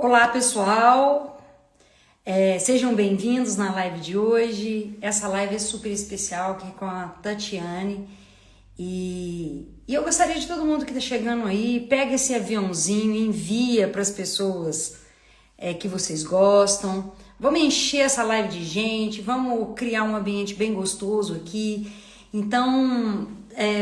Olá, pessoal. Sejam bem-vindos na live de hoje. Essa live é super especial, que é com a Tatiane. E eu gostaria de todo mundo que está chegando aí, pega esse aviãozinho e envia para as pessoas que vocês gostam. Vamos encher essa live de gente, vamos criar um ambiente bem gostoso aqui. Então,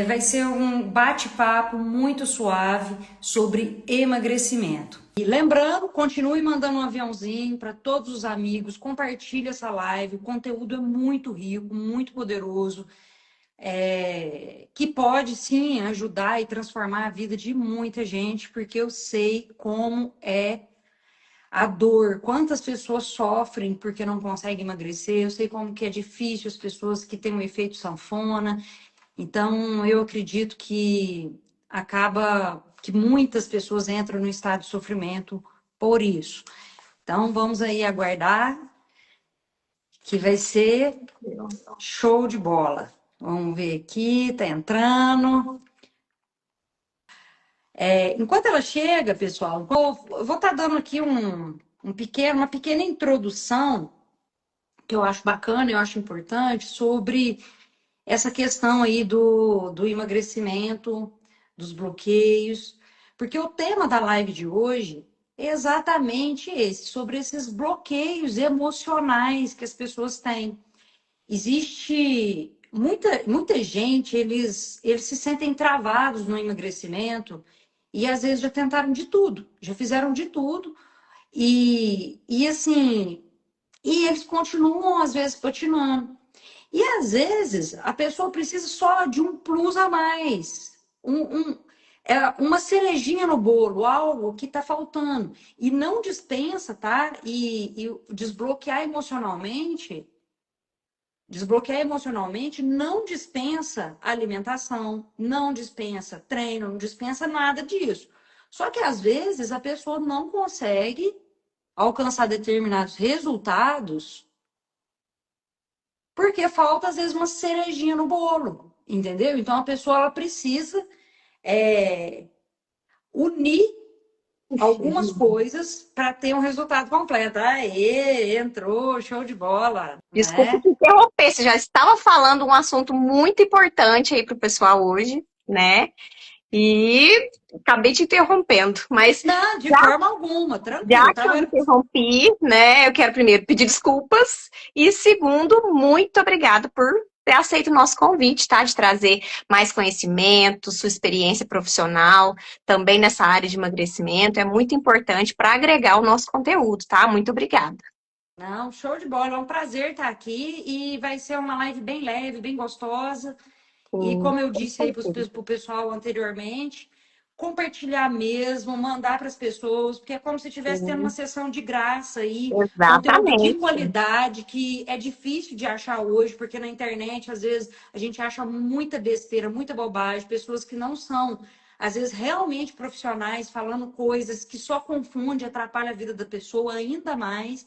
vai ser um bate-papo muito suave sobre emagrecimento. E lembrando, continue mandando um aviãozinho para todos os amigos, compartilhe essa live, o conteúdo é muito rico, muito poderoso, que pode sim ajudar e transformar a vida de muita gente, porque eu sei como é a dor, quantas pessoas sofrem porque não conseguem emagrecer, eu sei como que é difícil as pessoas que têm um efeito sanfona, então eu acredito que acaba que muitas pessoas entram no estado de sofrimento por isso. Então vamos aí aguardar que vai ser show de bola. Vamos ver aqui, tá entrando. Enquanto ela chega, pessoal, eu vou estar dando aqui uma pequena introdução que eu acho bacana, eu acho importante, sobre essa questão aí do emagrecimento, dos bloqueios, porque o tema da live de hoje é exatamente esse, sobre esses bloqueios emocionais que as pessoas têm. Existe muita gente, eles se sentem travados no emagrecimento e às vezes já tentaram de tudo, já fizeram de tudo e assim, e eles continuam às vezes patinando. E às vezes a pessoa precisa só de um plus a mais, uma cerejinha no bolo, algo que está faltando. E não dispensa, tá? E desbloquear emocionalmente não dispensa alimentação, não dispensa treino, não dispensa nada disso. Só que às vezes a pessoa não consegue alcançar determinados resultados porque falta, às vezes, uma cerejinha no bolo, entendeu? Então, a pessoa ela precisa é, unir algumas coisas para ter um resultado completo. Aê, entrou, show de bola, Desculpa né? te interromper, você já estava falando um assunto muito importante aí para o pessoal hoje, né? E acabei te interrompendo, mas Não, de já, forma alguma, já tranquilo. que eu Tava... interrompi, né? Eu quero primeiro pedir desculpas e segundo, muito obrigada por ter aceito o nosso convite, tá? De trazer mais conhecimento, sua experiência profissional, também nessa área de emagrecimento, é muito importante para agregar o nosso conteúdo, tá? Muito obrigada. Não, show de bola. É um prazer estar aqui e vai ser uma live bem leve, bem gostosa. E Com como eu disse aí para certeza. o pessoal anteriormente, compartilhar mesmo, mandar para as pessoas, porque é como se estivesse tendo uma Sim, sessão de graça aí, conteúdo de exatamente. qualidade, que é difícil de achar hoje, porque na internet, às vezes, a gente acha muita besteira, muita bobagem, pessoas que não são, às vezes, realmente profissionais, falando coisas que só confunde, atrapalha a vida da pessoa ainda mais.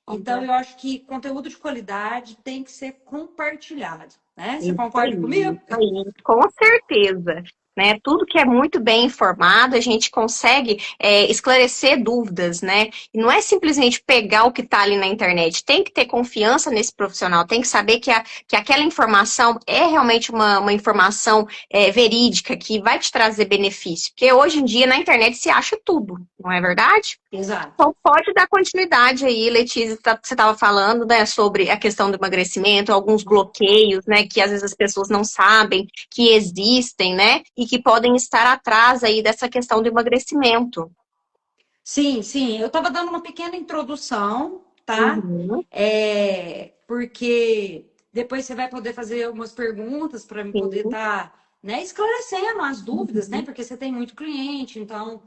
Então, eu acho que conteúdo de qualidade tem que ser compartilhado, né? Você concorda comigo? Isso aí, com certeza. Né? Tudo que é muito bem informado, a gente consegue esclarecer dúvidas, né? E não é simplesmente pegar o que está ali na internet, tem que ter confiança nesse profissional, tem que saber que aquela informação é realmente uma informação verídica, que vai te trazer benefício. Porque hoje em dia na internet se acha tudo, não é verdade? Exato. Então, pode dar continuidade aí, Letícia, você estava falando, né, sobre a questão do emagrecimento, alguns bloqueios, né, que às vezes as pessoas não sabem que existem, né, e que podem estar atrás aí dessa questão do emagrecimento. Sim, sim. Eu estava dando uma pequena introdução, tá? Uhum, Porque depois você vai poder fazer algumas perguntas para me poder sim, estar, né, esclarecendo as dúvidas, né? uhum, Porque você tem muito cliente, então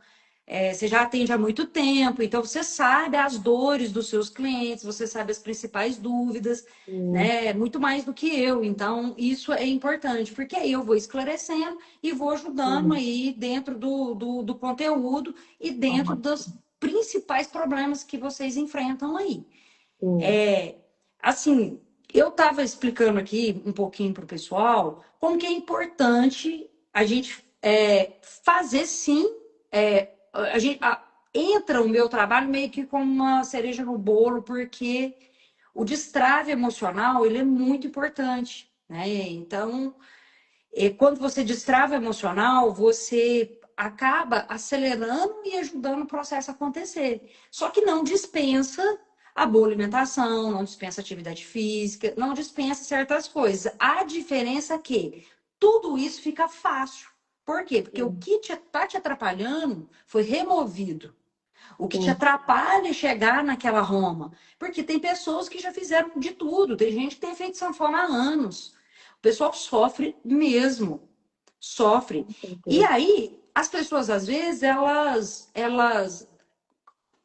você já atende há muito tempo, então você sabe as dores dos seus clientes, você sabe as principais dúvidas, sim, né? Muito mais do que eu. Então, isso é importante, porque aí eu vou esclarecendo e vou ajudando sim, aí dentro do conteúdo e dentro ótimo, dos principais problemas que vocês enfrentam aí. sim, Assim, eu estava explicando aqui um pouquinho para o pessoal como que é importante a gente fazer sim, a gente, entra o meu trabalho meio que como uma cereja no bolo, porque o destrave emocional, ele é muito importante, né? Então, quando você destrava emocional, você acaba acelerando e ajudando o processo a acontecer. Só que não dispensa a boa alimentação, não dispensa atividade física, não dispensa certas coisas. A diferença é que tudo isso fica fácil. Por quê? Porque o Sim, que está te atrapalhando foi removido. O que te sim, atrapalha é chegar naquela Roma. Porque tem pessoas que já fizeram de tudo. Tem gente que tem feito sanfona há anos. O pessoal sofre mesmo. Sofre. com E certeza. aí, as pessoas, às vezes,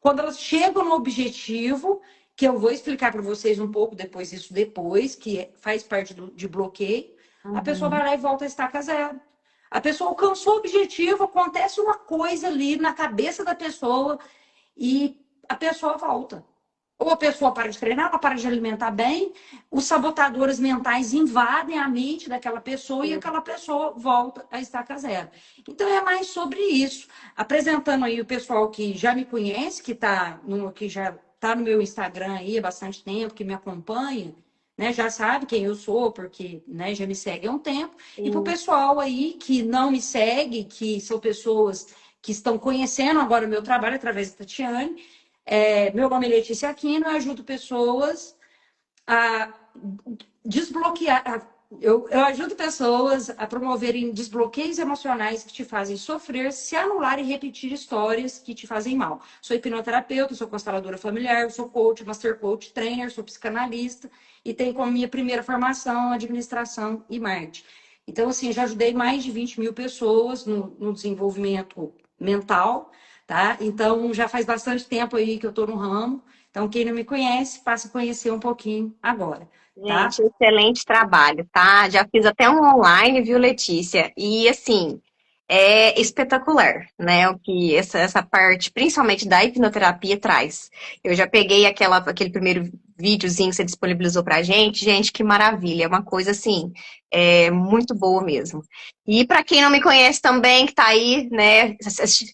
quando elas chegam no objetivo, que eu vou explicar para vocês um pouco depois, isso depois, faz parte de bloqueio, a pessoa vai Uhum. lá e volta a estaca zero. A pessoa alcançou o objetivo, acontece uma coisa ali na cabeça da pessoa e a pessoa volta. Ou a pessoa para de treinar, ela para de alimentar bem, os sabotadores mentais invadem a mente daquela pessoa e Sim. aquela pessoa volta a estaca zero. Então é mais sobre isso. Apresentando aí o pessoal que já me conhece, que já está no meu Instagram aí há bastante tempo, que me acompanha, né, já sabe quem eu sou, porque né, já me segue há um tempo. E para o Sim. pessoal aí que não me segue, que são pessoas que estão conhecendo agora o meu trabalho através da Tatiane. Meu nome é Letícia Aquino, eu ajudo pessoas a desbloquear. Eu ajudo pessoas a promoverem desbloqueios emocionais que te fazem sofrer, se anular e repetir histórias que te fazem mal. Sou hipnoterapeuta, sou consteladora familiar, sou coach, master coach, trainer, sou psicanalista e tenho como minha primeira formação administração e marketing. Então, assim, já ajudei mais de 20 mil pessoas no desenvolvimento mental, tá? Então, já faz bastante tempo aí que eu tô no ramo. Então, quem não me conhece, passa a conhecer um pouquinho agora, tá? Gente, excelente trabalho, tá? Já fiz até um online, viu, Letícia? E assim, é espetacular, né? O que essa parte, principalmente da hipnoterapia, traz. Eu já peguei aquele primeiro videozinho que você disponibilizou pra gente, que maravilha, é uma coisa assim, muito boa mesmo. E para quem não me conhece também, que tá aí, né,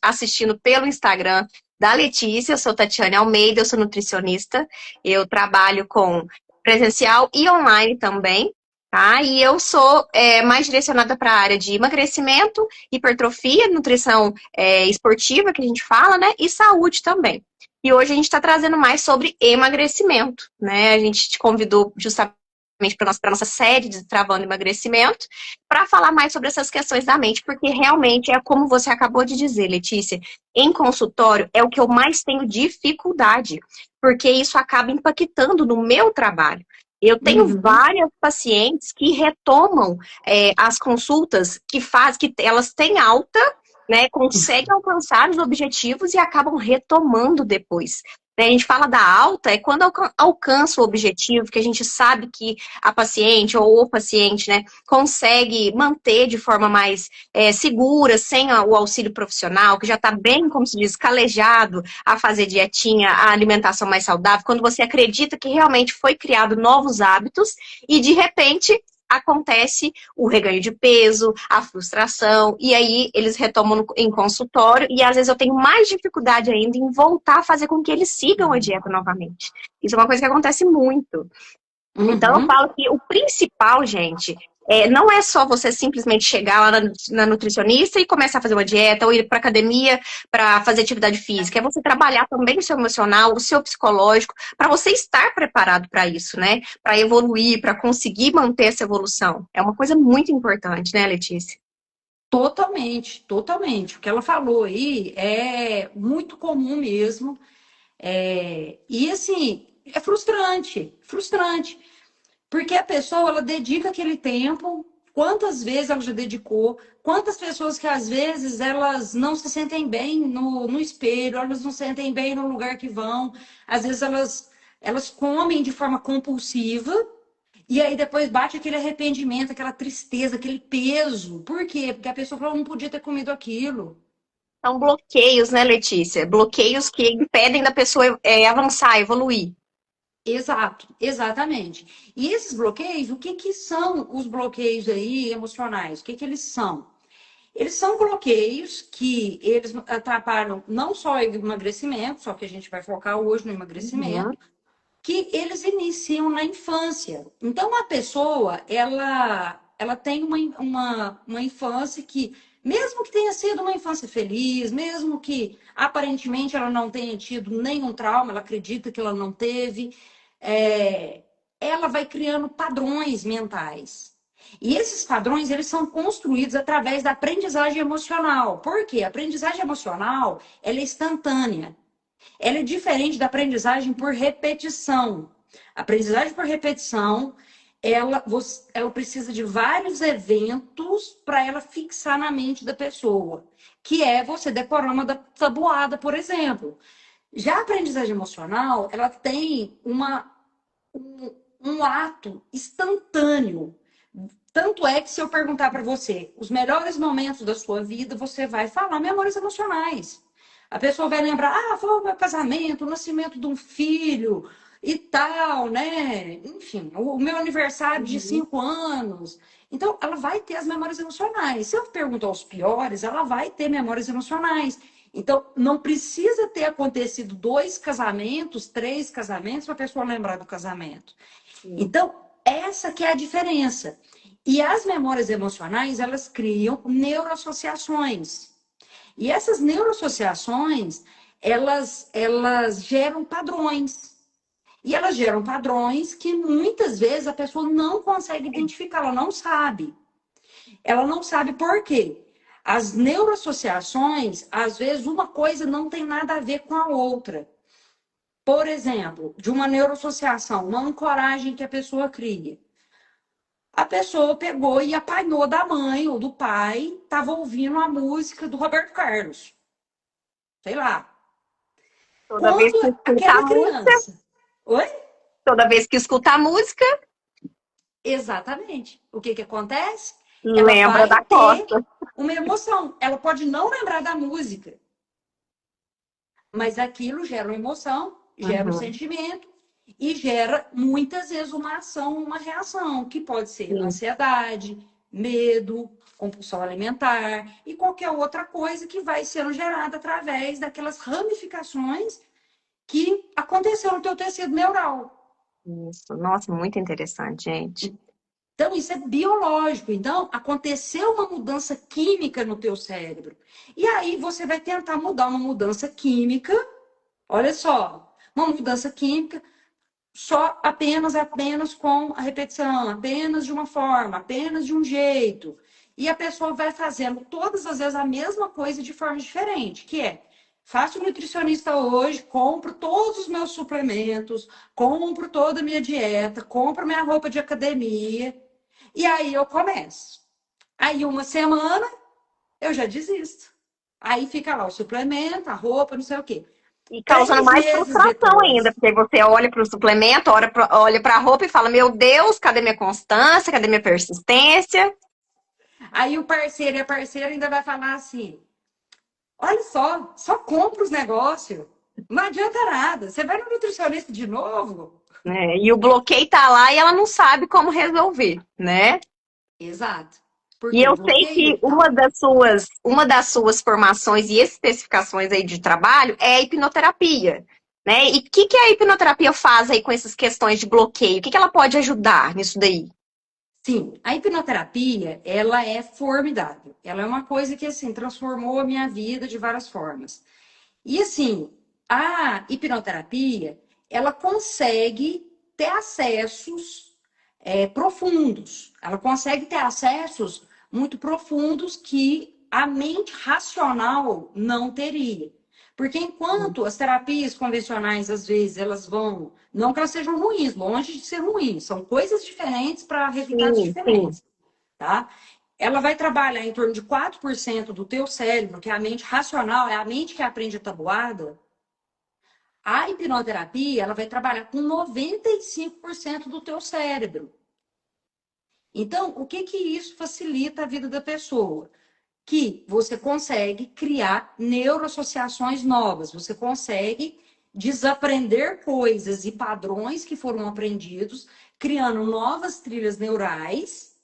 assistindo pelo Instagram da Letícia, eu sou Tatiane Almeida, eu sou nutricionista, eu trabalho com presencial e online também, tá? E eu sou mais direcionada para a área de emagrecimento, hipertrofia, nutrição esportiva, que a gente fala, né? E saúde também. E hoje a gente está trazendo mais sobre emagrecimento, né? A gente te convidou justamente para nossa série de Travando Emagrecimento, para falar mais sobre essas questões da mente, porque realmente é como você acabou de dizer, Letícia, em consultório é o que eu mais tenho dificuldade, porque isso acaba impactando no meu trabalho. Eu tenho Uhum. várias pacientes que retomam as consultas que elas têm alta, né, conseguem alcançar os objetivos e acabam retomando depois. A gente fala da alta, é quando alcança o objetivo, que a gente sabe que a paciente ou o paciente, né, consegue manter de forma mais segura, sem o auxílio profissional, que já está bem, como se diz, calejado a fazer dietinha, a alimentação mais saudável, quando você acredita que realmente foi criado novos hábitos e de repente acontece o reganho de peso, a frustração, e aí eles retomam em consultório, e às vezes eu tenho mais dificuldade ainda em voltar a fazer com que eles sigam a dieta novamente. Isso é uma coisa que acontece muito. Então, eu Uhum. falo que o principal, gente, não é só você simplesmente chegar lá na nutricionista e começar a fazer uma dieta ou ir para academia para fazer atividade física. É você trabalhar também o seu emocional, o seu psicológico, para você estar preparado para isso, né? Para evoluir, para conseguir manter essa evolução. É uma coisa muito importante, né, Letícia? Totalmente, totalmente. O que ela falou aí é muito comum mesmo. E assim, é frustrante, frustrante. Porque a pessoa, ela dedica aquele tempo, quantas vezes ela já dedicou, quantas pessoas que às vezes elas não se sentem bem no espelho, elas não se sentem bem no lugar que vão, às vezes elas comem de forma compulsiva, e aí depois bate aquele arrependimento, aquela tristeza, aquele peso. Por quê? Porque a pessoa falou, não podia ter comido aquilo. São bloqueios, né, Letícia? Bloqueios que impedem da pessoa avançar, evoluir. Exato, exatamente. E esses bloqueios, o que que são os bloqueios aí emocionais? O que que eles são? Eles são bloqueios que eles atrapalham não só o emagrecimento, só que a gente vai focar hoje no Uhum. emagrecimento, que eles iniciam na infância. Então, a pessoa, ela tem uma infância que, mesmo que tenha sido uma infância feliz, mesmo que aparentemente ela não tenha tido nenhum trauma, ela acredita que ela não teve, é, ela vai criando padrões mentais. E esses padrões, eles são construídos através da aprendizagem emocional. Por quê? A aprendizagem emocional, ela é instantânea. Ela é diferente da aprendizagem por repetição. A aprendizagem por repetição, ela precisa de vários eventos para ela fixar na mente da pessoa, que é você decorar uma tabuada, por exemplo. Já a aprendizagem emocional, ela tem um ato instantâneo. Tanto é que se eu perguntar para você os melhores momentos da sua vida, você vai falar memórias emocionais. A pessoa vai lembrar, foi o meu casamento, o nascimento de um filho e tal, né? Enfim, o meu aniversário de Uhum. 5 anos. Então, ela vai ter as memórias emocionais. Se eu perguntar os piores, ela vai ter memórias emocionais. Então, não precisa ter acontecido 2 casamentos, 3 casamentos, para a pessoa lembrar do casamento. Sim. Então, essa que é a diferença. E as memórias emocionais, elas criam neuroassociações. E essas neuroassociações, elas geram padrões. E elas geram padrões que muitas vezes a pessoa não consegue identificar, ela não sabe. Ela não sabe por quê. As neuroassociações, às vezes, uma coisa não tem nada a ver com a outra. Por exemplo, de uma neuroassociação, uma ancoragem que a pessoa cria. A pessoa pegou e apanhou da mãe ou do pai, estava ouvindo a música do Roberto Carlos. Sei lá. Toda vez Quando que escuta a aquela música, criança. Oi? toda vez que escuta a música, Exatamente. O que que acontece? Ela lembra vai da ter costa. uma emoção. Ela pode não lembrar da música, mas aquilo gera uma emoção, gera um Uhum. sentimento e gera muitas vezes uma ação, uma reação, que pode ser Sim. ansiedade, medo, compulsão alimentar e qualquer outra coisa que vai sendo gerada através daquelas ramificações que aconteceu no teu tecido neural. Isso. Nossa, muito interessante, gente. Então, isso é biológico. Então, aconteceu uma mudança química no teu cérebro. E aí você vai tentar mudar uma mudança química. Olha só, uma mudança química só apenas com a repetição, apenas de uma forma, apenas de um jeito. E a pessoa vai fazendo todas as vezes a mesma coisa de forma diferente, que é faço nutricionista hoje, compro todos os meus suplementos, compro toda a minha dieta, compro minha roupa de academia, e aí eu começo. Aí uma semana eu já desisto. Aí fica lá o suplemento, a roupa, não sei o quê. E causando 3 mais meses frustração ainda, depois. porque você olha para o suplemento, olha para a roupa e fala: Meu Deus, cadê minha constância? Cadê minha persistência? Aí o parceiro e a parceira ainda vai falar assim: olha só compra os negócios. Não adianta nada. Você vai no nutricionista de novo? Né? E o bloqueio tá lá e ela não sabe como resolver, né? Exato. E Porque o eu sei bloqueio que tá. uma das suas formações e especificações aí de trabalho é a hipnoterapia, né? E o que a hipnoterapia faz aí com essas questões de bloqueio? O que ela pode ajudar nisso daí? Sim, a hipnoterapia, ela é formidável. Ela é uma coisa que, assim, transformou a minha vida de várias formas. E, assim, a hipnoterapia, ela consegue ter acessos profundos. Ela consegue ter acessos muito profundos que a mente racional não teria. Porque enquanto as terapias convencionais, às vezes, elas vão. Não que elas sejam ruins, longe de ser ruins, são coisas diferentes para resultados Sim, sim. diferentes, tá? Ela vai trabalhar em torno de 4% do teu cérebro, que é a mente racional, é a mente que aprende a tabuada. A hipnoterapia, ela vai trabalhar com 95% do teu cérebro. Então, o que que isso facilita a vida da pessoa? Que você consegue criar neuroassociações novas, você consegue desaprender coisas e padrões que foram aprendidos, criando novas trilhas neurais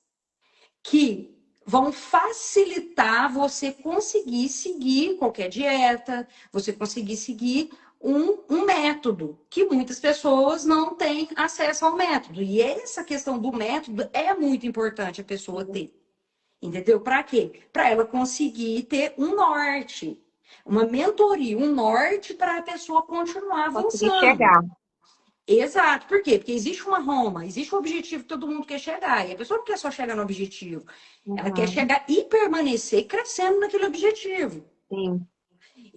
que vão facilitar você conseguir seguir qualquer dieta, você conseguir seguir um método, que muitas pessoas não têm acesso ao método. E essa questão do método é muito importante a pessoa ter. Entendeu? Para quê? Para ela conseguir ter um norte, uma mentoria, um norte para a pessoa continuar Conseguir avançando. chegar. Exato. Por quê? Porque existe uma Roma, existe um objetivo que todo mundo quer chegar. E a pessoa não quer só chegar no objetivo. Ela quer Uhum. chegar e permanecer crescendo naquele objetivo. Sim.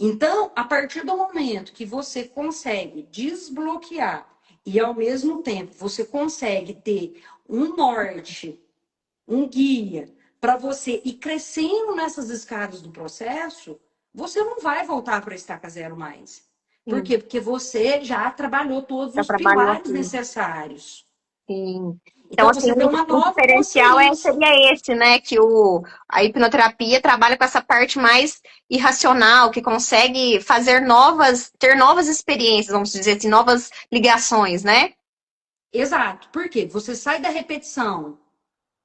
Então, a partir do momento que você consegue desbloquear e, ao mesmo tempo, você consegue ter um norte, um guia, para você ir crescendo nessas escadas do processo, você não vai voltar para a estaca zero mais. Por Sim. quê? Porque você já trabalhou todos Já os trabalhou pilares aqui. necessários. Sim. Então, Então, assim, você tem uma o nova diferencial consciência. seria esse, né? Que a hipnoterapia trabalha com essa parte mais irracional, que consegue ter novas experiências, vamos dizer assim, novas ligações, né? Exato. Por quê? Você sai da repetição.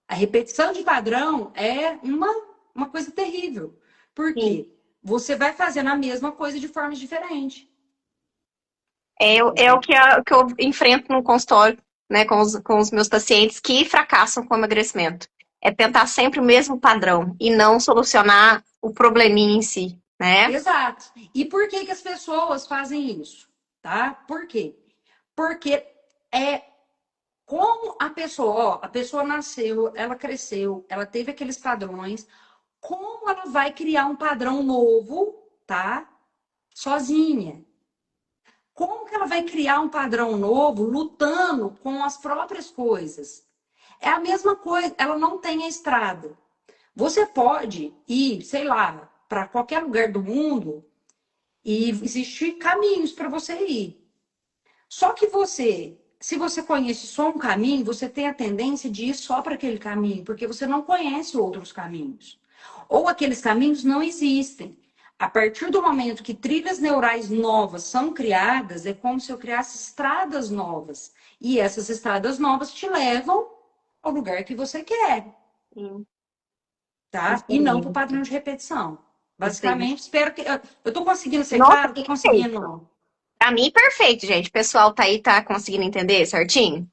A repetição de padrão é uma coisa terrível. Por Sim. quê? Você vai fazendo a mesma coisa de formas diferentes. É o que eu enfrento no consultório, né, com os meus pacientes que fracassam com o emagrecimento. É tentar sempre o mesmo padrão e não solucionar o probleminha em si, né? Exato. E por que que as pessoas fazem isso? Tá? Por quê? Porque é como a pessoa nasceu, ela cresceu, ela teve aqueles padrões, como ela vai criar um padrão novo, tá? Sozinha. Como que ela vai criar um padrão novo lutando com as próprias coisas? É a mesma coisa, ela não tem a estrada. Você pode ir, sei lá, para qualquer lugar do mundo e existir caminhos para você ir. Só que você, se você conhece só um caminho, você tem a tendência de ir só para aquele caminho, porque você não conhece outros caminhos. Ou aqueles caminhos não existem. A partir do momento que trilhas neurais novas são criadas, é como se eu criasse estradas novas. E essas estradas novas te levam ao lugar que você quer, Sim, tá? E não para o excelente, padrão de repetição. excelente. Basicamente, espero que. Eu estou conseguindo ser Nossa, claro? Estou perfeito. conseguindo. Pra mim, perfeito, gente. O pessoal tá aí, tá conseguindo entender certinho?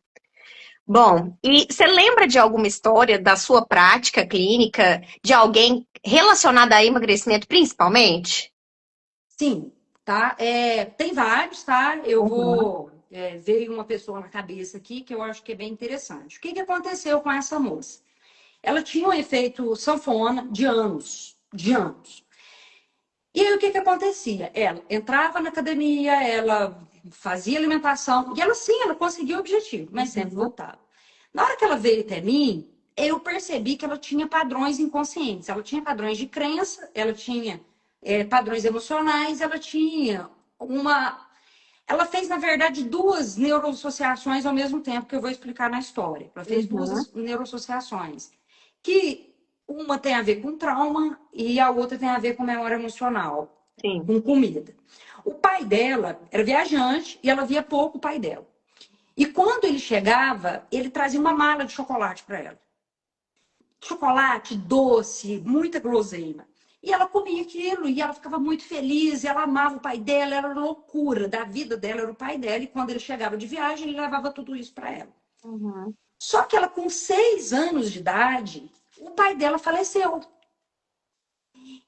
Bom, e você lembra de alguma história da sua prática clínica, de alguém relacionada a emagrecimento, principalmente? Sim, tá? Tem vários, tá? Eu Uhum, vou ver uma pessoa na cabeça aqui que eu acho que é bem interessante. O que que aconteceu com essa moça? Ela tinha um efeito sanfona de anos, de anos. E aí o que que acontecia? Ela entrava na academia, ela fazia alimentação, e ela sim, ela conseguia o objetivo, mas sempre uhum, voltava. Na hora que ela veio até mim, eu percebi que ela tinha padrões inconscientes. Ela tinha padrões de crença, ela tinha padrões emocionais, ela tinha uma. Ela fez, na verdade, duas neuroassociações ao mesmo tempo, que eu vou explicar na história. Ela fez uhum. duas neuroassociações, que uma tem a ver com trauma e a outra tem a ver com memória emocional, Sim. com comida. O pai dela era viajante e ela via pouco o pai dela. E quando ele chegava, ele trazia uma mala de chocolate para ela. Chocolate, doce, muita guloseima. E ela comia aquilo e ela ficava muito feliz, e ela amava o pai dela, era loucura da vida dela, era o pai dela, e quando ele chegava de viagem, ele levava tudo isso para ela. Uhum. Só que ela, com 6 anos de idade, o pai dela faleceu.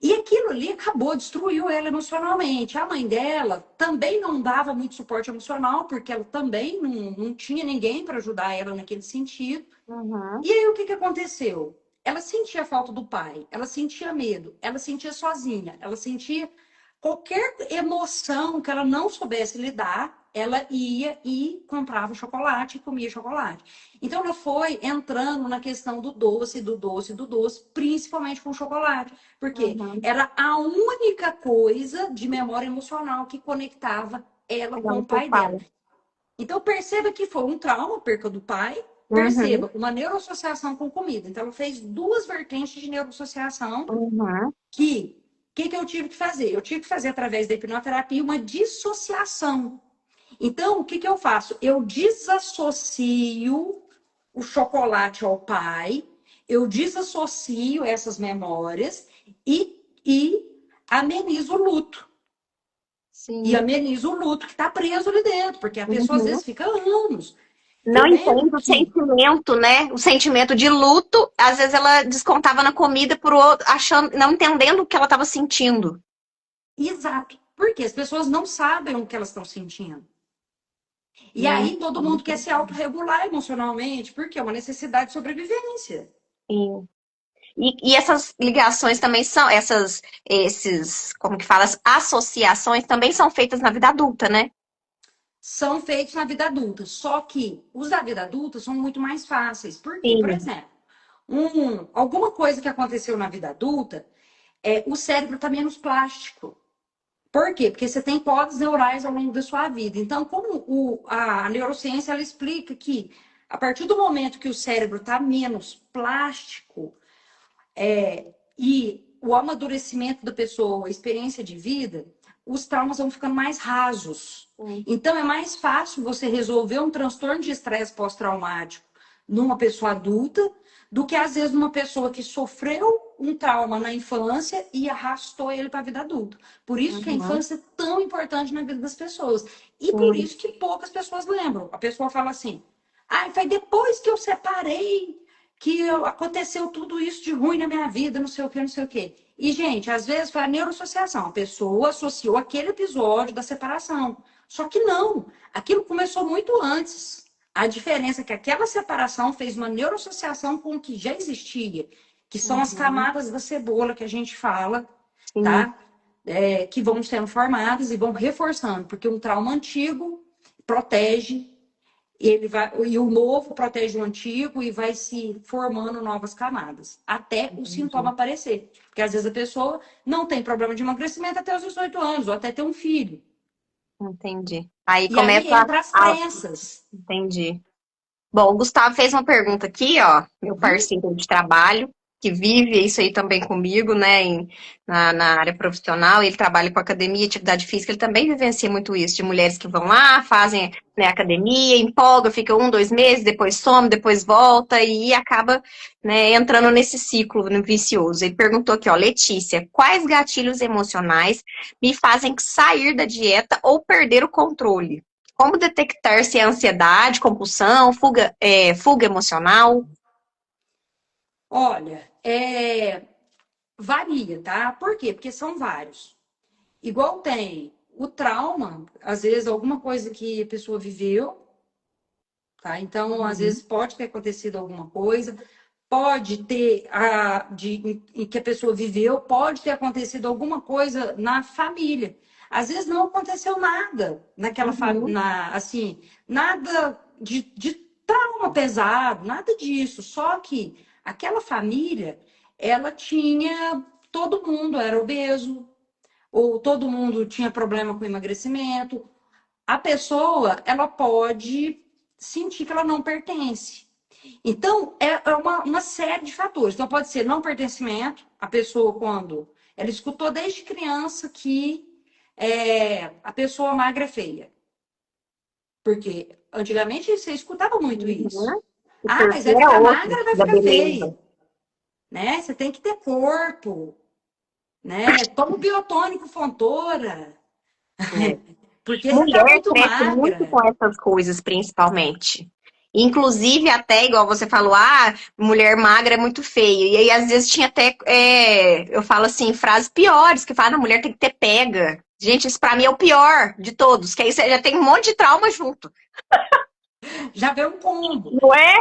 E aquilo ali acabou, destruiu ela emocionalmente. A mãe dela também não dava muito suporte emocional, porque ela também não tinha ninguém para ajudar ela naquele sentido. Uhum. E aí o que que aconteceu? Ela sentia falta do pai, ela sentia medo, ela sentia sozinha, ela sentia qualquer emoção que ela não soubesse lidar, ela ia e comprava chocolate e comia chocolate. Então ela foi entrando na questão do doce, do doce, do doce, principalmente com chocolate, porque Uhum. era a única coisa de memória emocional que conectava ela com Ela o foi pai pai. dela. Então perceba que foi um trauma, perca do pai. Uhum. Perceba, uma neuroassociação com comida. Então, ela fez duas vertentes de neuroassociação Uhum. que, que eu tive que fazer? Eu tive que fazer, através da hipnoterapia, uma dissociação. Então, o que que eu faço? Eu desassocio o chocolate ao pai eu desassocio essas memórias e amenizo o luto. E Sim. amenizo o luto que está preso ali dentro, porque a pessoa às Uhum. vezes fica anos. Não Eu lembro entende o que, sentimento, né? O sentimento de luto, às vezes ela descontava na comida por outro, achando, não entendendo o que ela estava sentindo. exato, porque as pessoas não sabem o que elas estão sentindo. E Hum, aí todo mundo quer se autorregular emocionalmente, porque é uma necessidade de sobrevivência. sim. E essas ligações também são, como que fala, as associações também são feitas na vida adulta, né? São feitos na vida adulta, só que os da vida adulta são muito mais fáceis. Por quê? Por Sim, exemplo, alguma coisa que aconteceu na vida adulta, o cérebro está menos plástico. Por quê? Porque você tem podas neurais ao longo da sua vida. Então, como a neurociência ela explica que a partir do momento que o cérebro está menos plástico e o amadurecimento da pessoa, a experiência de vida, os traumas vão ficando mais rasos. sim. Então, é mais fácil você resolver um transtorno de estresse pós-traumático numa pessoa adulta do que, às vezes, numa pessoa que sofreu um trauma na infância e arrastou ele para a vida adulta. Por isso que a Uhum, infância é tão importante na vida das pessoas. E por sim. isso que poucas pessoas lembram. A pessoa fala assim, foi depois que eu separei que aconteceu tudo isso de ruim na minha vida, não sei o que, não sei o que. E, gente, às vezes foi a neuroassociação. A pessoa associou aquele episódio da separação. Só que não. Aquilo começou muito antes. A diferença é que aquela separação fez uma neuroassociação com o que já existia, que são as Uhum, camadas da cebola que a gente fala, sim. tá? Que vão sendo formadas e vão reforçando, porque um trauma antigo protege ele vai, e o novo protege o antigo e vai se formando novas camadas, até o Entendi. sintoma aparecer. Porque às vezes a pessoa não tem problema de emagrecimento até os 18 anos, ou até ter um filho. Entendi. Aí E aí começa entra as a... crenças. Entendi. Bom, o Gustavo fez uma pergunta aqui, ó, meu Uhum. parceiro de trabalho, que vive isso aí também comigo, né, na área profissional. Ele trabalha com academia, atividade física, ele também vivencia muito isso, de mulheres que vão lá, fazem, né, academia, empolga, fica 1, 2 meses, depois some, depois volta e acaba, né, entrando nesse ciclo vicioso. Ele perguntou aqui, ó, Letícia, quais gatilhos emocionais me fazem sair da dieta ou perder o controle? Como detectar se é ansiedade, compulsão, fuga emocional? Olha, varia, tá? Por quê? Porque são vários. Igual tem o trauma, às vezes alguma coisa que a pessoa viveu, tá? Então, às Uhum, vezes pode ter acontecido alguma coisa, pode ter em que a pessoa viveu, pode ter acontecido alguma coisa na família. Às vezes não aconteceu nada naquela uhum, assim, nada de trauma pesado, nada disso. Só que aquela família, ela tinha todo mundo era obeso, ou todo mundo tinha problema com emagrecimento. A pessoa, ela pode sentir que ela não pertence. Então, é uma série de fatores. Então, pode ser não pertencimento, a pessoa, quando ela escutou desde criança que a pessoa magra é feia. Porque antigamente você escutava muito isso. uhum. O Mas perfil vai é ficar outro magra, vai da ficar beleza. feia. Né? Você tem que ter corpo. Né? Toma o biotônico Fontoura. É. Porque você tá Mulher muito cresce muito magra. com essas coisas, principalmente. Inclusive, até igual você falou, mulher magra é muito feia. E aí, às vezes, tinha até, eu falo assim, frases piores, que falam, a mulher tem que ter pega. Gente, isso pra mim é o pior de todos, que aí você já tem um monte de trauma junto. Já vê um combo. Não é?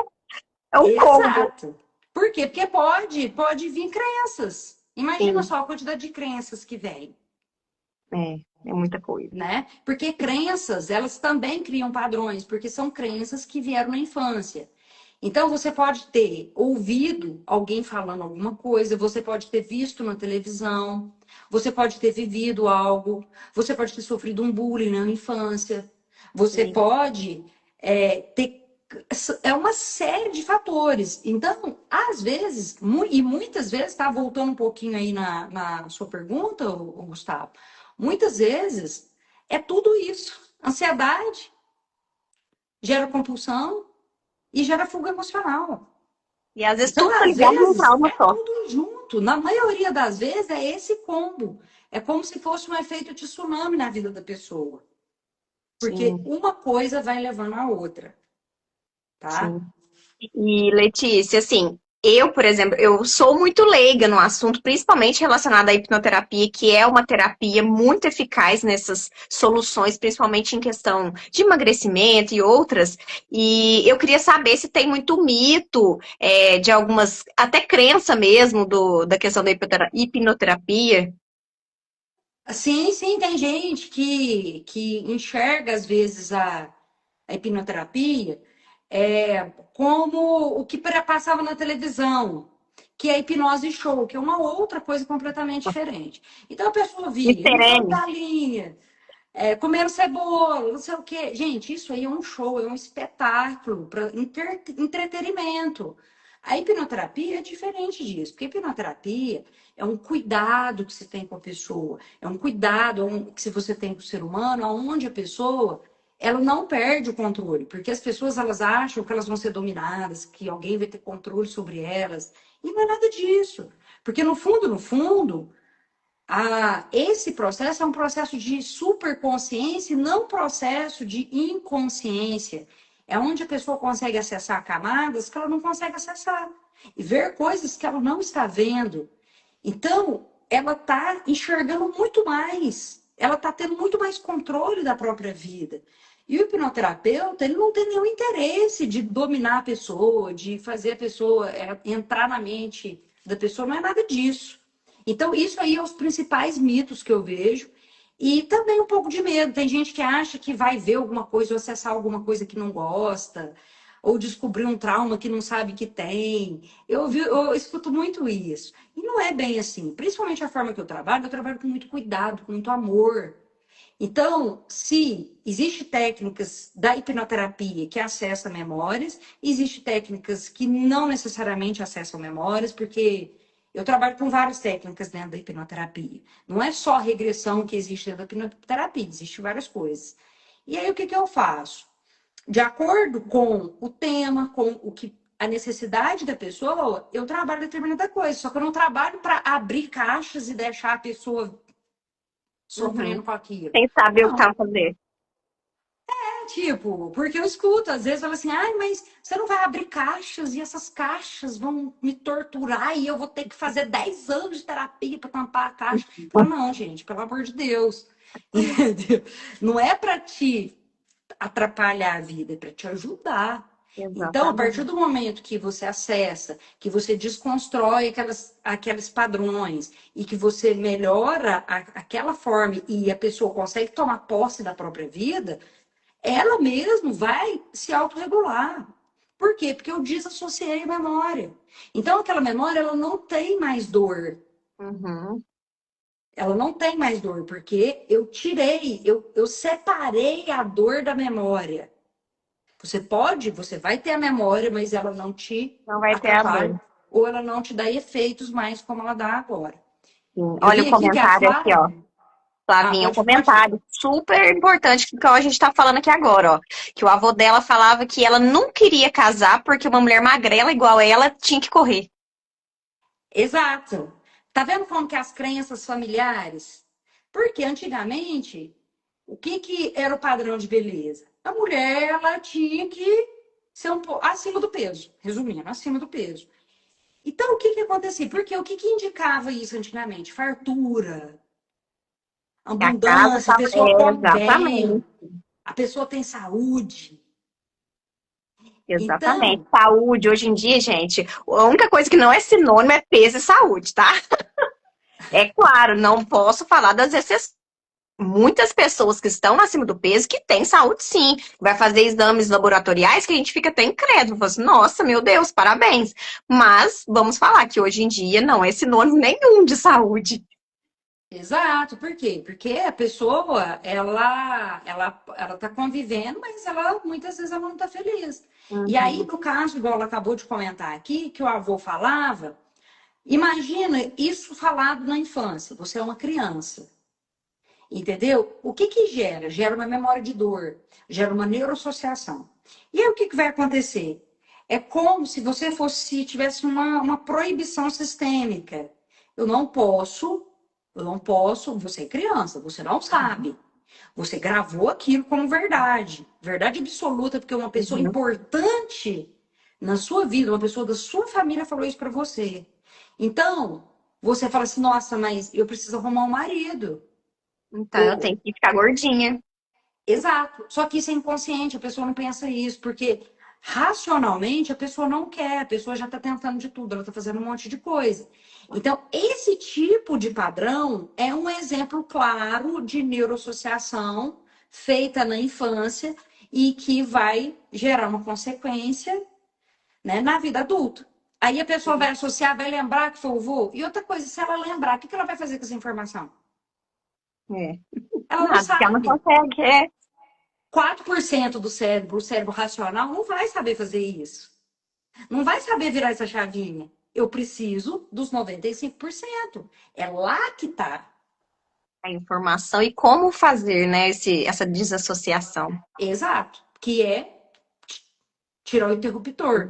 É um combo. Exato. Por quê? Porque pode vir crenças. Imagina Sim, só a quantidade de crenças que vem, é muita coisa. né? Porque crenças, elas também criam padrões, porque são crenças que vieram na infância. Então, você pode ter ouvido alguém falando alguma coisa, você pode ter visto na televisão, você pode ter vivido algo, você pode ter sofrido um bullying na infância, você Sim. pode ter. É uma série de fatores. Então, às vezes, e muitas vezes, tá voltando um pouquinho aí na sua pergunta, Gustavo, muitas vezes é tudo isso. Ansiedade gera compulsão e gera fuga emocional. E às vezes Então, tudo tá às ligado num vezes, trauma é só. tudo junto. Na maioria das vezes, é esse combo. É como se fosse um efeito de tsunami na vida da pessoa. Porque Sim, uma coisa vai levando a outra, tá? sim. E Letícia, assim, eu, por exemplo, eu sou muito leiga no assunto, principalmente relacionado à hipnoterapia, que é uma terapia muito eficaz nessas soluções, principalmente em questão de emagrecimento e outras. E eu queria saber se tem muito mito, de algumas, até crença mesmo, da questão da hipnoterapia. Sim, sim, tem gente que enxerga, às vezes, a hipnoterapia como o que passava na televisão, que é a hipnose show, que é uma outra coisa completamente diferente. Então a pessoa via Mister Ivete M. Galinha, comendo cebola, não sei o quê. Gente, isso aí é um show, é um espetáculo para entretenimento. A hipnoterapia é diferente disso, porque a hipnoterapia é um cuidado que se tem com a pessoa, é um cuidado que se você tem com o ser humano, onde a pessoa ela não perde o controle, porque as pessoas elas acham que elas vão ser dominadas, que alguém vai ter controle sobre elas, e não é nada disso. Porque no fundo, esse processo é um processo de superconsciência e não um processo de inconsciência. É onde a pessoa consegue acessar camadas que ela não consegue acessar e ver coisas que ela não está vendo. Então, ela está enxergando muito mais, ela está tendo muito mais controle da própria vida. E o hipnoterapeuta, ele não tem nenhum interesse de dominar a pessoa, de fazer a pessoa entrar na mente da pessoa, não é nada disso. Então, isso aí é os principais mitos que eu vejo. E também um pouco de medo. Tem gente que acha que vai ver alguma coisa ou acessar alguma coisa que não gosta, ou descobrir um trauma que não sabe que tem. Eu escuto muito isso. E não é bem assim. Principalmente a forma que eu trabalho com muito cuidado, com muito amor. Então, se existe técnicas da hipnoterapia que acessam memórias, existe técnicas que não necessariamente acessam memórias, porque eu trabalho com várias técnicas dentro da hipnoterapia. Não é só a regressão que existe dentro da hipnoterapia, existem várias coisas. E aí, o que eu faço? De acordo com o tema, com o que a necessidade da pessoa, eu trabalho determinada coisa. Só que eu não trabalho para abrir caixas e deixar a pessoa Uhum. sofrendo com aquilo. Sem saber o que Não. tava fazendo. Tipo, porque eu escuto, às vezes, fala assim, ai, mas você não vai abrir caixas e essas caixas vão me torturar e eu vou ter que fazer 10 anos de terapia para tampar a caixa. Eu falo, não, gente, pelo amor de Deus. Entendeu? Não é para te atrapalhar a vida, é para te ajudar. Então, a partir Exatamente. do momento que você acessa, que você desconstrói aqueles padrões e que você melhora aquela forma e a pessoa consegue tomar posse da própria vida, ela mesmo vai se autorregular. Por quê? Porque eu desassociei a memória. Então, aquela memória, ela não tem mais dor. Uhum. Ela não tem mais dor, porque eu tirei, eu separei a dor da memória. Você vai ter a memória, mas ela não te Não vai ter a atrapalha, dor. ou ela não te dá efeitos mais como ela dá agora. Sim. Eu Olha vi o aqui que a comentário aqui, Flávia. ó. Flavinha, um Pode falar. comentário super importante que a gente tá falando aqui agora, ó. Que o avô dela falava que ela não queria casar porque uma mulher magrela igual ela tinha que correr. Exato. Tá vendo como que as crenças familiares? Porque antigamente, o que era o padrão de beleza? A mulher, ela tinha que ser um pouco acima do peso, resumindo, acima do peso. Então, o que acontecia? Porque o que indicava isso antigamente? Fartura, Que a casa abundância, a tá. pessoa come Exatamente. bem, a pessoa tem saúde. Exatamente. Então, Saúde, hoje em dia, gente, a única coisa que não é sinônimo é peso e saúde, tá? É claro, não posso falar das exceções. Muitas pessoas que estão acima do peso que têm saúde, sim. Vai fazer exames laboratoriais que a gente fica até incrédulo. Fala assim, nossa, meu Deus, parabéns. Mas vamos falar que hoje em dia não é sinônimo nenhum de saúde. exato, por quê? Porque a pessoa, ela tá convivendo, mas ela muitas vezes ela não tá feliz. E aí, Uhum. no caso, igual ela acabou de comentar aqui, que o avô falava, imagina isso falado na infância, você é uma criança, entendeu? O que gera? Gera uma memória de dor, gera uma neuroassociação. E aí, o que vai acontecer? É como se você fosse, tivesse uma proibição sistêmica. Eu não posso, eu não posso, você é criança, você não sabe. Você gravou aquilo como verdade, verdade absoluta, porque uma pessoa Uhum. importante na sua vida, uma pessoa da sua família falou isso para você. Então, você fala assim: nossa, mas eu preciso arrumar um marido. Então eu Ou, tenho que ficar gordinha. exato. Só que isso é inconsciente, a pessoa não pensa isso, porque racionalmente a pessoa não quer, a pessoa já está tentando de tudo, ela está fazendo um monte de coisa. Então, esse tipo de padrão é um exemplo claro de neuroassociação feita na infância e que vai gerar uma consequência, né, na vida adulta. Aí a pessoa vai associar, vai lembrar que foi o vô. E outra coisa, se ela lembrar, o que ela vai fazer com essa informação? É. Ela não Nada, porque ela não sabe. consegue. É. 4% do cérebro, o cérebro racional, não vai saber fazer isso. Não vai saber virar essa chavinha. Eu preciso dos 95%. É lá que tá. A informação e como fazer, né, essa desassociação. Exato. Que é tirar o interruptor.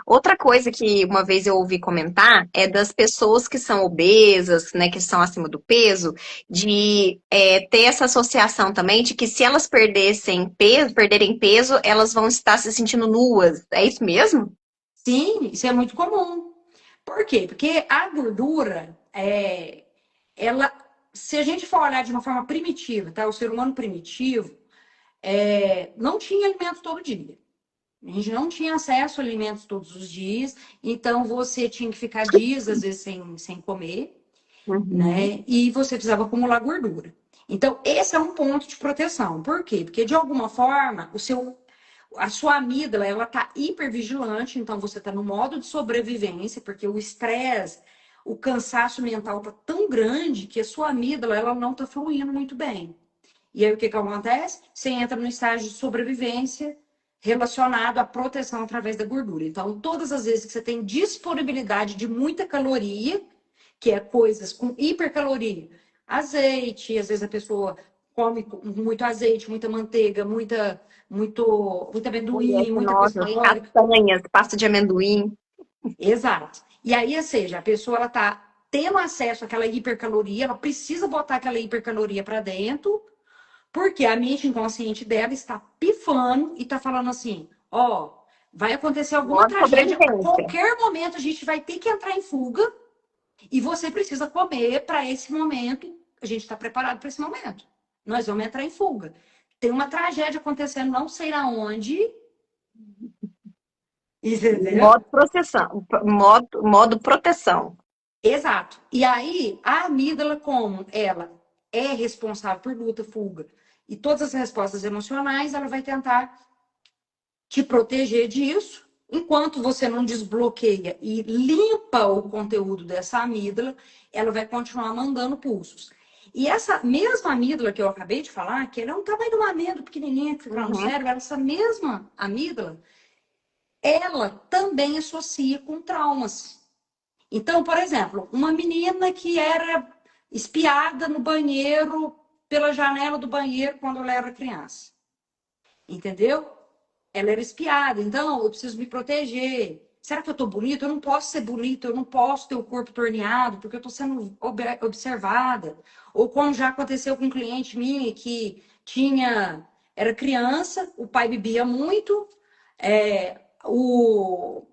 Outra coisa que uma vez eu ouvi comentar é das pessoas que são obesas, né, que são acima do peso, de ter essa associação também de que se elas perderem peso, elas vão estar se sentindo nuas. É isso mesmo? Sim, isso é muito comum. Por quê? Porque a gordura, ela, se a gente for olhar de uma forma primitiva, tá? O ser humano primitivo não tinha alimento todo dia. A gente não tinha acesso a alimentos todos os dias, então você tinha que ficar dias, às vezes, sem comer, Uhum. né? E você precisava acumular gordura. Então, esse é um ponto de proteção. Por quê? Porque, de alguma forma, a sua amígdala, ela tá hipervigilante, então você tá no modo de sobrevivência, porque o estresse, o cansaço mental tá tão grande que a sua amígdala, ela não tá fluindo muito bem. E aí o que que acontece? Você entra no estágio de sobrevivência relacionado à proteção através da gordura. Então, todas as vezes que você tem disponibilidade de muita caloria, que é coisas com hipercaloria, azeite, às vezes a pessoa come muito azeite, muita manteiga, muito amendoim, muita coisa Oleaginosas, calórica. castanhas, pasta de amendoim. Exato. E aí, ou seja, a pessoa ela tá tendo acesso àquela hipercaloria, ela precisa botar aquela hipercaloria para dentro, porque a mente inconsciente dela está pifando e está falando assim: ó, vai acontecer alguma Modo tragédia, a sobrevivência. qualquer momento a gente vai ter que entrar em fuga e você precisa comer para esse momento. A gente está preparado para esse momento. Nós vamos entrar em fuga. Tem uma tragédia acontecendo, não sei aonde, entendeu? Modo proteção. Modo proteção. Exato. E aí, a amígdala, como ela é responsável por luta, fuga e todas as respostas emocionais, ela vai tentar te proteger disso. Enquanto você não desbloqueia e limpa o conteúdo dessa amígdala, ela vai continuar mandando pulsos. E essa mesma amígdala que eu acabei de falar, que ela é um tamanho de uma amêndoa pequenininha que fica lá no Uhum. cérebro, essa mesma amígdala, ela também associa com traumas. Então, por exemplo, uma menina que era espiada no banheiro, pela janela do banheiro quando ela era criança. Entendeu? Ela era espiada, então eu preciso me proteger. Será que eu tô bonita? Eu não posso ser bonita, eu não posso ter o corpo torneado, porque eu tô sendo observada. Ou como já aconteceu com um cliente minha que era criança, o pai bebia muito, é, o,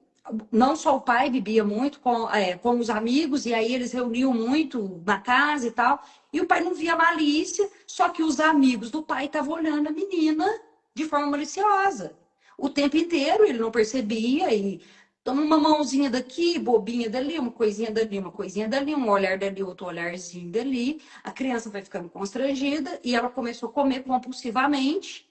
não só o pai bebia muito com os amigos, e aí eles reuniam muito na casa e tal, e o pai não via malícia, só que os amigos do pai estavam olhando a menina de forma maliciosa. O tempo inteiro ele não percebia e toma uma mãozinha daqui, bobinha dali, uma coisinha dali, um olhar dali, outro olharzinho dali. A criança vai ficando constrangida e ela começou a comer compulsivamente,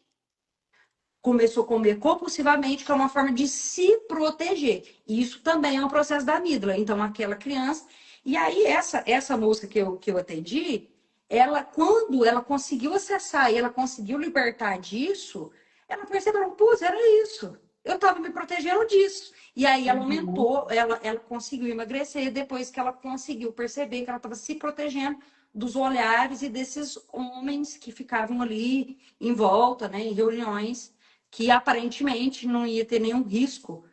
que é uma forma de se proteger. E isso também é um processo da amígdala. Então, aquela criança. E aí, essa moça que eu atendi, ela, quando ela conseguiu acessar e ela conseguiu libertar disso, ela percebeu, putz, era isso. Eu estava me protegendo disso. E aí ela Uhum. aumentou, ela conseguiu emagrecer depois que ela conseguiu perceber que ela estava se protegendo dos olhares e desses homens que ficavam ali em volta, né, em reuniões que aparentemente não ia ter nenhum risco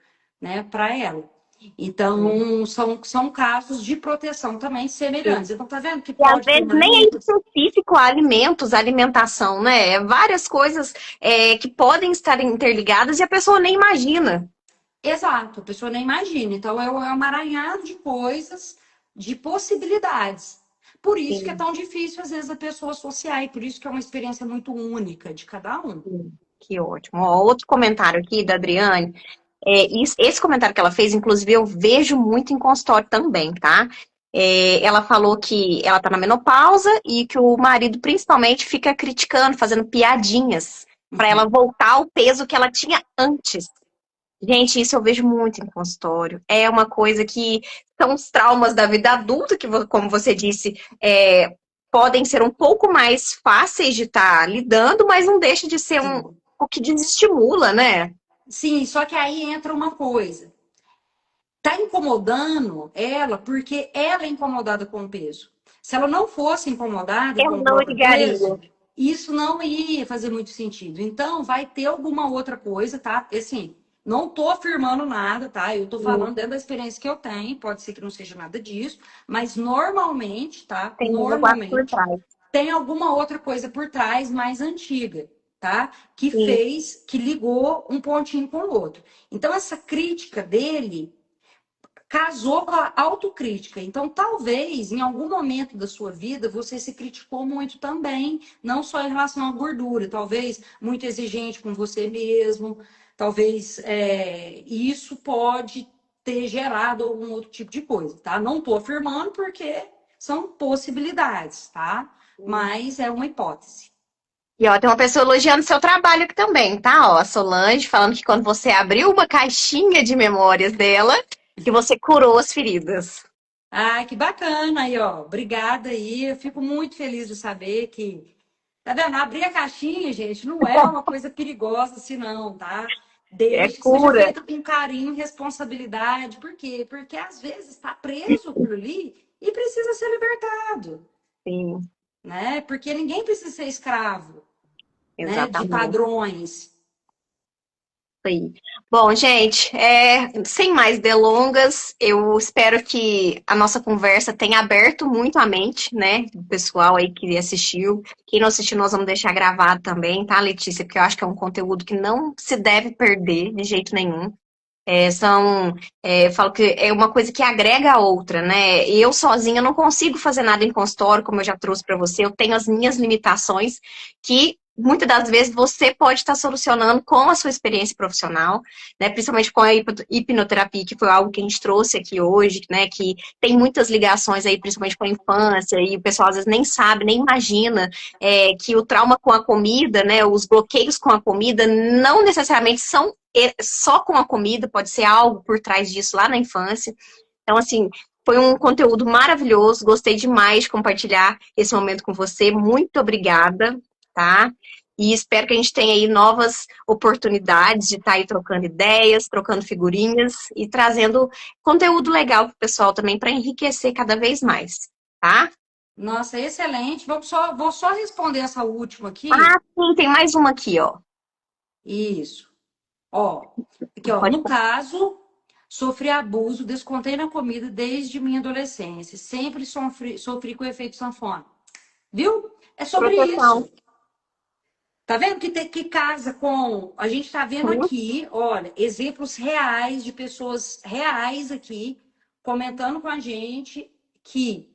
né, para ela. Então, são casos de proteção também semelhantes. Então, tá vendo que E às pode ter vezes nem é maneiras? específico a alimentos, a alimentação, né? É várias coisas que podem estar interligadas e a pessoa nem imagina. Exato, a pessoa nem imagina. Então, é um emaranhado de coisas, de possibilidades. Por isso que é Sim, tão difícil, às vezes, a pessoa associar, e por isso que é uma experiência muito única de cada um. sim. Que ótimo. Ó, outro comentário aqui da Adriane. Esse comentário que ela fez, inclusive, eu vejo muito em consultório também, tá? Ela falou que ela tá na menopausa e que o marido, principalmente, fica criticando, fazendo piadinhas para ela Uhum. voltar ao peso que ela tinha antes. Gente, isso eu vejo muito em consultório. É uma coisa que são os traumas da vida adulta, que, como você disse, podem ser um pouco mais fáceis de estar lidando, mas não deixa de ser Sim. o que desestimula, né? Sim, só que aí entra uma coisa. Tá incomodando ela porque ela é incomodada com o peso. Se ela não fosse incomodada Eu com o não próprio ligaria. peso, isso não ia fazer muito sentido. Então, vai ter alguma outra coisa, tá? Assim, não tô afirmando nada, tá? Eu tô falando dentro da experiência que eu tenho, pode ser que não seja nada disso, mas normalmente, tá? Tem algo por Normalmente trás. tem alguma outra coisa por trás mais antiga, tá? Que Sim, fez, que ligou um pontinho com o outro. Então, essa crítica dele casou com a autocrítica. Então, talvez em algum momento da sua vida você se criticou muito também, não só em relação à gordura, talvez muito exigente com você mesmo, talvez isso pode ter gerado algum outro tipo de coisa, tá? Não estou afirmando porque são possibilidades, tá? Mas é uma hipótese. e ó, tem uma pessoa elogiando seu trabalho aqui também, tá? Ó, a Solange falando que quando você abriu uma caixinha de memórias dela, que você curou as feridas. Ai, que bacana aí, ó. Obrigada aí. Eu fico muito feliz de saber que tá vendo? Abrir a caixinha, gente, não é uma coisa perigosa assim, não, tá? É Desde que seja cura. feita com carinho e responsabilidade. Por quê? Porque às vezes está preso aquilo ali e precisa ser libertado, Sim, né? Porque ninguém precisa ser escravo, né? De exatamente. padrões. Aí. Bom, gente, sem mais delongas, eu espero que a nossa conversa tenha aberto muito a mente, né, do pessoal aí que assistiu. Quem não assistiu, nós vamos deixar gravado também, tá, Letícia? Porque eu acho que é um conteúdo que não se deve perder de jeito nenhum. Eu falo que é uma coisa que agrega a outra, né? Eu sozinha não consigo fazer nada em consultório, como eu já trouxe para você. Eu tenho as minhas limitações que muitas das vezes você pode estar solucionando com a sua experiência profissional, né? Principalmente com a hipnoterapia, que foi algo que a gente trouxe aqui hoje, né? Que tem muitas ligações aí, principalmente com a infância, e o pessoal às vezes nem sabe, nem imagina que o trauma com a comida, né? Os bloqueios com a comida não necessariamente são só com a comida, pode ser algo por trás disso lá na infância. Então, assim, foi um conteúdo maravilhoso, gostei demais de compartilhar esse momento com você. Muito obrigada, tá? E espero que a gente tenha aí novas oportunidades de estar aí trocando ideias, trocando figurinhas e trazendo conteúdo legal para o pessoal também para enriquecer cada vez mais, tá? Nossa, excelente. Vou só responder essa última Ah, aqui. sim, tem mais uma aqui, ó. Isso. Ó, aqui, ó. Pode No caso, sofri abuso, descontei na comida desde minha adolescência. Sempre sofri com o efeito sanfona. Viu? É sobre proteção. isso. Tá vendo que casa com. A gente tá vendo aqui, olha, exemplos reais de pessoas reais aqui comentando com a gente que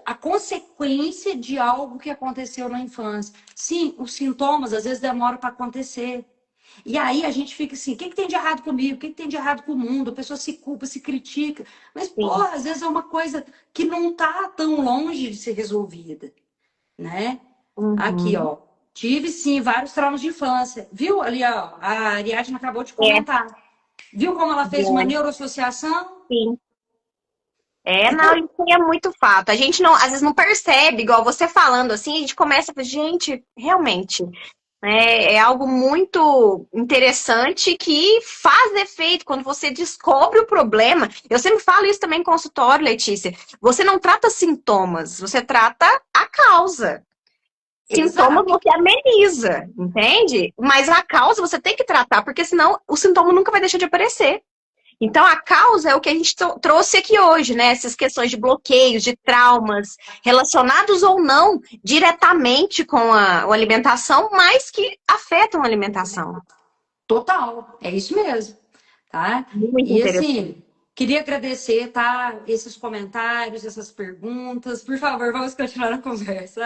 a consequência de algo que aconteceu na infância. Sim, os sintomas às vezes demoram para acontecer. E aí a gente fica assim, o que tem de errado comigo? O que tem de errado com o mundo? A pessoa se culpa, se critica. Mas, Sim. porra, às vezes é uma coisa que não tá tão longe de ser resolvida, né? Aqui, Uhum. ó. Tive sim vários traumas de infância. Viu ali, ó? A Ariadne acabou de É, comentar. Viu como ela fez uma neuroassociação? sim. Não, Então, isso aí é muito fato. A gente não, às vezes não percebe, igual você falando assim, a gente começa a falar, gente, realmente, é algo muito interessante que faz efeito quando você descobre o problema. Eu sempre falo isso também em consultório, Letícia. Você não trata sintomas, você trata a causa. Sintoma Exato. você ameniza, entende? Mas a causa você tem que tratar, porque senão o sintoma nunca vai deixar de aparecer. Então, a causa é o que a gente trouxe aqui hoje, né? Essas questões de bloqueios, de traumas, relacionados ou não diretamente com a alimentação, mas que afetam a alimentação. Total, é isso mesmo, tá? Muito E interessante. assim, queria agradecer, tá? Esses comentários, essas perguntas. Por favor, vamos continuar a conversa.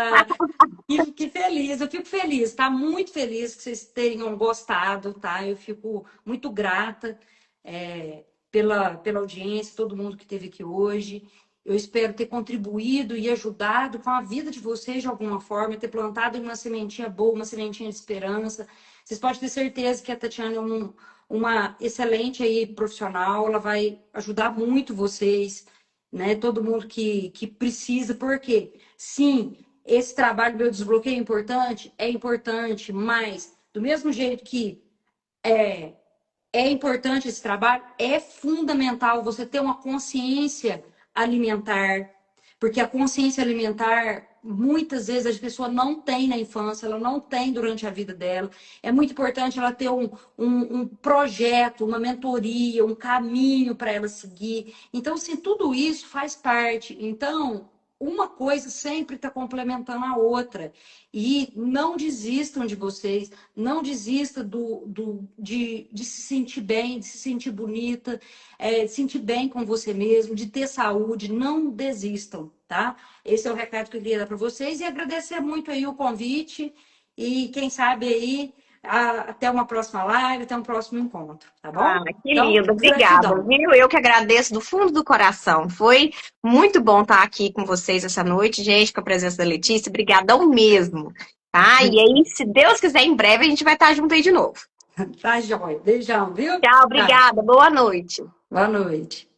E fiquei feliz, eu fico feliz, tá? Muito feliz que vocês tenham gostado, tá? Eu fico muito grata, pela audiência, todo mundo que esteve aqui hoje. Eu espero ter contribuído e ajudado com a vida de vocês de alguma forma, ter plantado uma sementinha boa, uma sementinha de esperança. Vocês podem ter certeza que a Tatiana é uma excelente aí profissional, ela vai ajudar muito vocês, né? Todo mundo que precisa, porque sim, esse trabalho do desbloqueio é importante, mas do mesmo jeito que é, é importante esse trabalho, é fundamental você ter uma consciência alimentar, porque a consciência alimentar, muitas vezes, a pessoa não tem na infância, ela não tem durante a vida dela. É muito importante ela ter um projeto, uma mentoria, um caminho para ela seguir. Então, assim, tudo isso faz parte. Então, uma coisa sempre está complementando a outra. E não desistam de vocês, não desista de se sentir bem, de se sentir bonita, de se sentir bem com você mesmo, de ter saúde. Não desistam, tá? Esse é o recado que eu queria dar para vocês e agradecer muito aí o convite e quem sabe aí até uma próxima live, até um próximo encontro, tá Ah, bom? que Então, lindo, obrigada, gratidão. viu? Eu que agradeço do fundo do coração. Foi muito bom estar aqui com vocês essa noite, gente, com a presença da Letícia. Obrigadão mesmo, tá? E aí, se Deus quiser, em breve a gente vai estar junto aí de novo. Tá, joia. Beijão, viu? Tchau, Tchau. obrigada, boa noite. Boa noite.